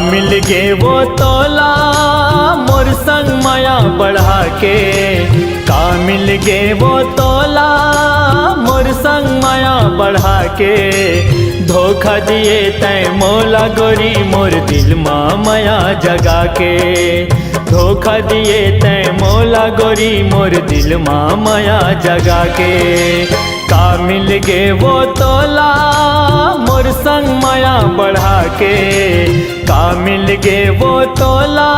मिल गे वो तोला मोर संग माया बढ़ा के, का मिल गे वो तोला मोर संग माया बढ़ा के। धोखा दिए तै मोला गोरी मोर दिल माँ माया जगा के, धोखा दिए तै मोला गोरी मोर दिल माँ माया जगा के। का मिल गे वो तोला मोर संग माया बढ़ा के, का मिल गे वो तोला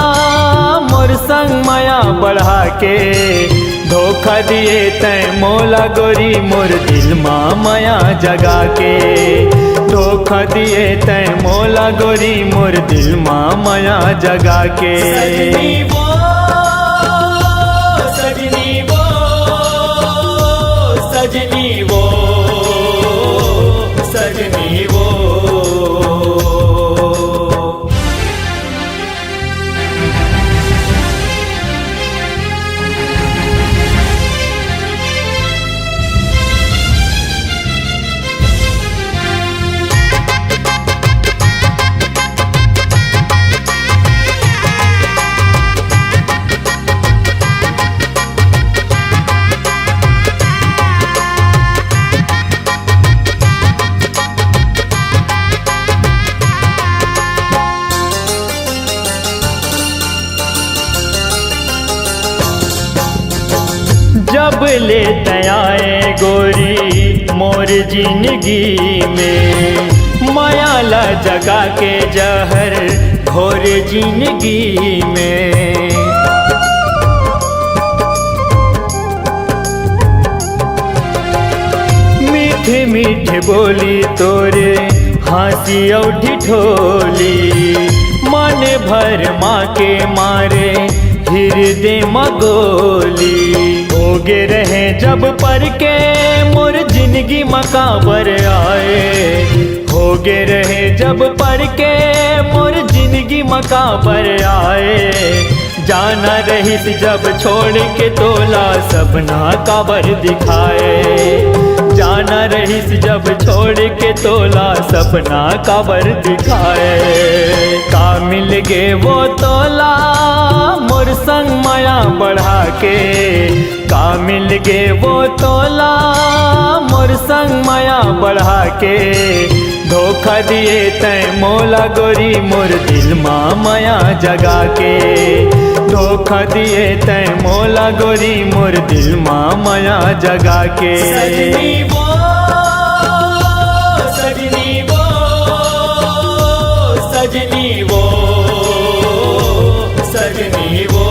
मोर संग माया बढ़ा के। धोखा दिए तै मोला गोरी मोर दिल माँ माया जगा के, धोखा दिए तै मोला गोरी मोर दिल माँ माया जगा के। सजनी वो, सजनी वो, सजनी वो, सजनी वो। जब ले आए गोरी मोर जिंदगी में, माया ला जगा के जहर घोर जिंदगी में। मीठे मीठे बोली तोरे हंसी और ठिठोली, मन भर माँ के मारे हृदय मगोली। होगे रहे जब पर के मोर जिंदगी मकाबर आए, होगे रहे जब पर के मोर जिंदगी मकाबर आए। जाना रही जब छोड़ के तोला सपना काबर दिखाए, जाना रही जब छोड़ के तोला सपना काबर दिखाए। का मिल गे वो तोला मोर संग माया बढ़ा के, का मिल गे वो तोला मोर संग माया बढ़ा के। धोखा दिए तै मोला गोरी मोर दिल माँ माया जगा के, धोखा दिए तै मोला गोरी मोर दिल माँ माया जगा के। सजनी वो, सजनी वो, सजनी वो, सजनी वो।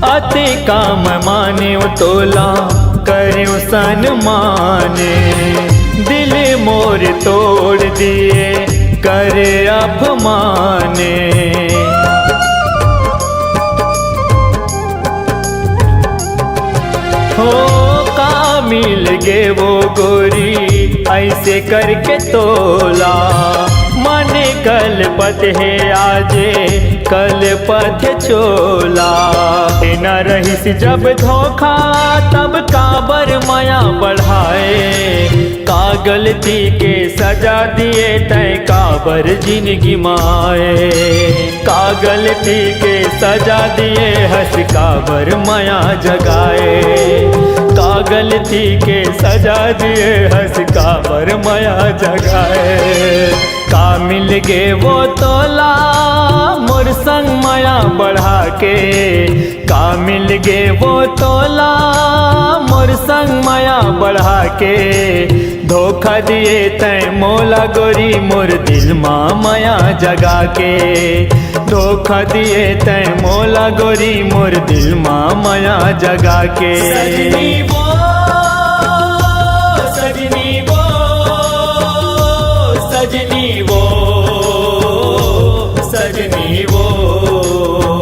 अति काम माने तोला करे सन माने, दिल मोर तोड़ दिए करे अपमाने। हो का मिल गे वो गोरी ऐसे करके तोला, माने कल पथ है आजे कल पथ चोला। न रहीस जब धोखा तब काबर माया बढ़ाए, का गलती के सजा दिए तय काबर जिंदगी माए, का गलती के सजा दिए हंस काबर माया जगाए, का गलती के सजा दिए हंस काबर माया जगाए। का मिल गे वो तोला मोर संग माया बढ़ा के, का मिल गे वो तोला मोर संग माया बढ़ा के। धोखा दिए तै मोला गोरी मोर दिल माँ माया जगा के, धोखा दिए तै मोला गोरी मोर दिल माँ माया जगा के। सजनी वो सजनी वो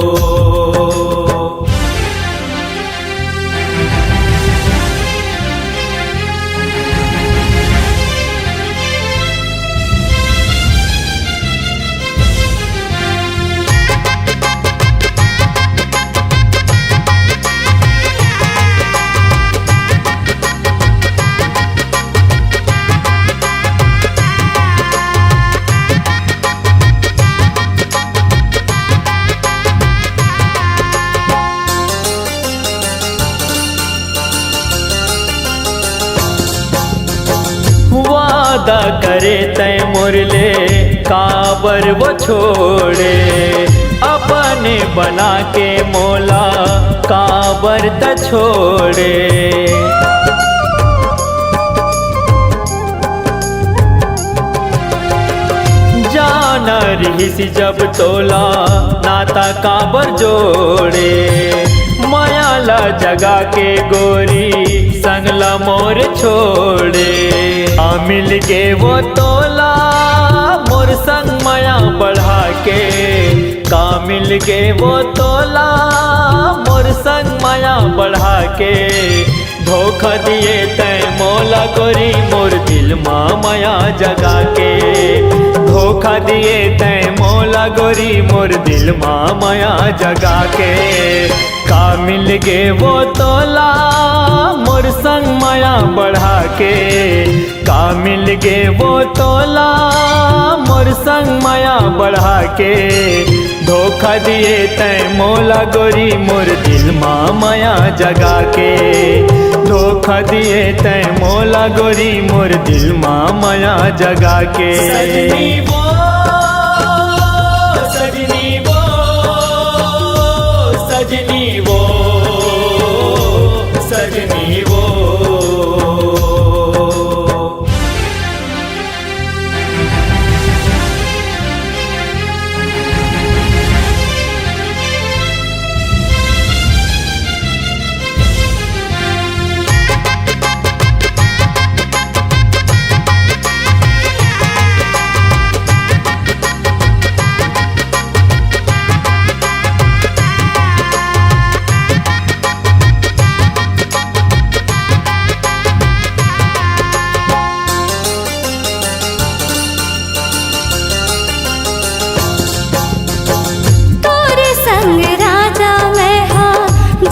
वादा करे तय मुरले काबर वो छोड़े अपने बना के मोला काबर त छोड़े जाना रहीस जब तोला नाता काबर जोड़े मायाला जगा के गोरी संगला मोर छोड़े मिल के वो तोला मोर संग माया बढ़ा के का मिल के वो तोला मोर संग माया बढ़ा के धोखा दिए तय मोला गोरी मोर दिल माया जगा के धोखा दिए तय मोला गोरी मोर दिल माया जगा के का मिल गे वो तोला मोर संग माया बढ़ा के का मिल गे वो तोला मोर संग माया बढ़ा के धोखा दिए तय मोला गोरी मोर दिल माया जगा के धोखा दिए तय मोला गोरी मोर दिल माया जगा के सजनी वो सजनी वो सजनी वो सजनी वो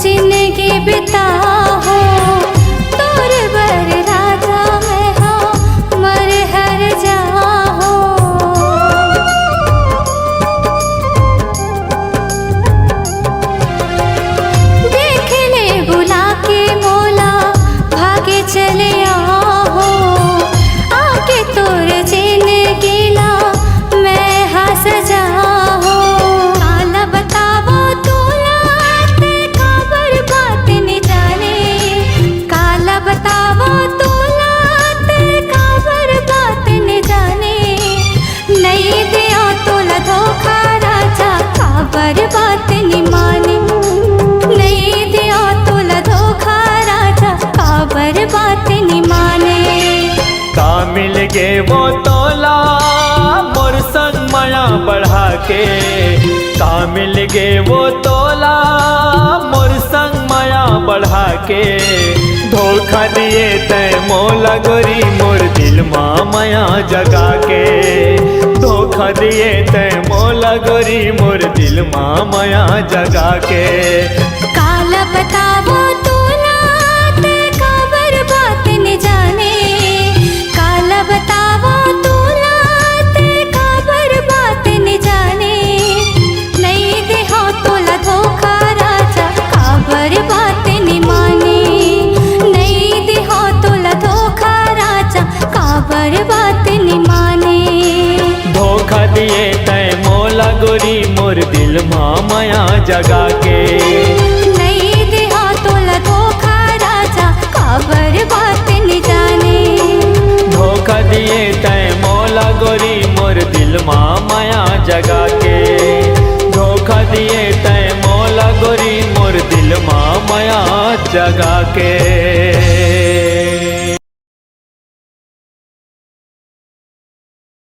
जिंदगी बिता हो तोर बर राजा मैं हाँ मर हर जा हो देख ले बुला के मोला भागे चले हो आके तोर जिंदगी ला मैं हंस जा हो काला बतावो तोला बतावो तोला काबर बात न जाने नहीं दिया तोला धोखा राजा काबर बात न माने नहीं दिया तोला धोखा राजा काबर बात न माने का मिल गे वो तोला मोर संग माया बढ़ा के का मिल गे वो तोला मोर संग माया बढ़ा के धोखा दिए तय मोला गोरी मोर दिल माया जगा के धोखा दिए तय मोला गोरी मोर दिल माया जगा के काला बतावो तोला काबर बात न जाने काला बतावो तोला काबर बात न जाने नहीं देहा तोला धोखा राजा काबर बात न माने नहीं देहा तोला धोखा राजा काबर बात न माने धोखा दिए तय मोला गोरी मोर दिल माया जगा के नहीं देहा तोला धोखा राजा काबर बात न जाने धोखा दिए तय मोला गोरी मोर दिल माया जगा के धोखा दिए तय मोला गोरी मोर दिल माया जगा के।